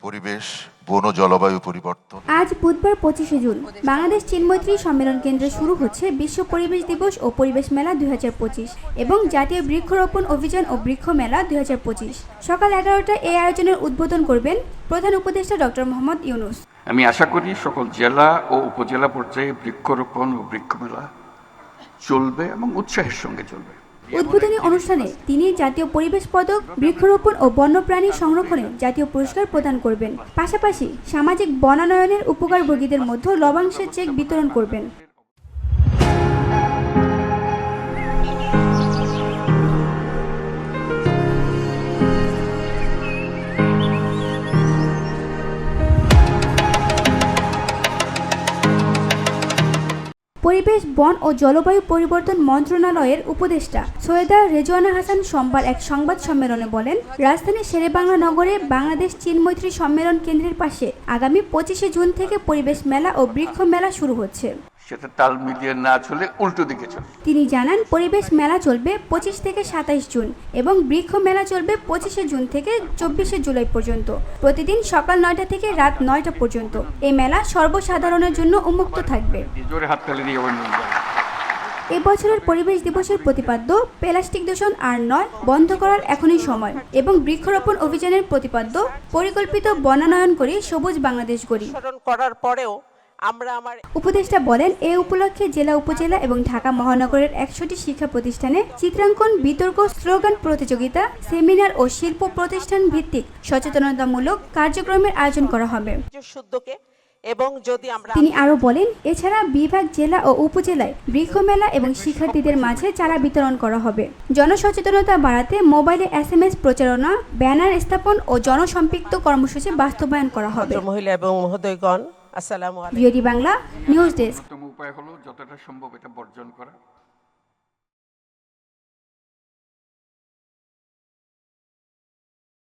পরিবেশ, বন ও জলবায়ু পরিবর্তন। আজ বুধবার 25শে জুন বাংলাদেশ চীন মৈত্রী সম্মেলন কেন্দ্রে শুরু হচ্ছে বিশ্ব পরিবেশ দিবস ও পরিবেশ মেলা 2025 এবং জাতীয় বৃক্ষরোপণ অভিযান ও বৃক্ষ মেলা 2025। সকাল 11টায় এই আয়োজনের উদ্বোধন করবেন প্রধান উপদেষ্টা ডক্টর মোহাম্মদ ইউনূস। আমি আশা করি সকল জেলা ও উপজেলা পর্যায়ে বৃক্ষরোপণ ও বৃক্ষ মেলা চলবে এবং উৎসাহের সঙ্গে চলবে। উদ্বোধনী অনুষ্ঠানে তিনি জাতীয় পরিবেশ পদক, বৃক্ষরোপণ ও বন্যপ্রাণী সংরক্ষণে জাতীয় পুরস্কার প্রদান করবেন। পাশাপাশি সামাজিক বনায়নের উপকারভোগীদের মধ্যে লভ্যাংশের চেক বিতরণ করবেন। পরিবেশ, বন ও জলবায়ু পরিবর্তন মন্ত্রণালয়ের উপদেষ্টা সৈয়দা রেজওয়ানা হাসান সোমবার এক সংবাদ সম্মেলনে বলেন, রাজধানীর শেরেবাংলা নগরে বাংলাদেশ চীন মৈত্রী সম্মেলন কেন্দ্রের পাশে আগামী 25শে জুন থেকে পরিবেশ মেলা ও বৃক্ষ মেলা শুরু হচ্ছে। সেটা তাল মিলিয়ে না চলে উল্টো দিকে চলে। তিনি জানান, পরিবেশ মেলা চলবে 25 থেকে 27 জুন এবং বৃক্ষ মেলা চলবে 25শে জুন থেকে 24শে জুলাই পর্যন্ত, প্রতিদিন সকাল 9টা থেকে রাত 9টা পর্যন্ত। এই মেলা সর্বসাধারণের জন্য উন্মুক্ত থাকবে। জোরে হাততালি দিয়ে এবছরের পরিবেশ দিবসের প্রতিপাদ্য প্লাস্টিক দূষণ আর নয়, বন্ধ করার এখনই সময় এবং বৃক্ষরোপণ অভিযানের প্রতিপাদ্য পরিকল্পিত বনায়ন করি, সবুজ বাংলাদেশ গড়ি। করার পরেও উপদেষ্টা বলেন, এই উপলক্ষে জেলা, উপজেলা এবং ঢাকা মহানগরের 100টি শিক্ষা প্রতিষ্ঠানে চিত্রাঙ্কন, বিতর্ক, স্লোগান প্রতিযোগিতা, সেমিনার ও শিল্প প্রতিষ্ঠান ভিত্তিক সচেতনতামূলক কার্যক্রমের আয়োজন করা হবে। তিনি আরো বলেন, এছাড়া বিভাগ, জেলা ও উপজেলায় বৃক্ষ মেলা এবং শিক্ষার্থীদের মাঝে চারা বিতরণ করা হবে। জনসচেতনতা বাড়াতে মোবাইলে SMS প্রচারণা, ব্যানার স্থাপন ও জনসম্পৃক্ত কর্মসূচি বাস্তবায়ন করা হবে। মহিলা এবং মহোদয়গণ, আসসালামু আলাইকুম। VOD Bangla news desk. উপায় হলো যতটা সম্ভব এটা বর্জন করা।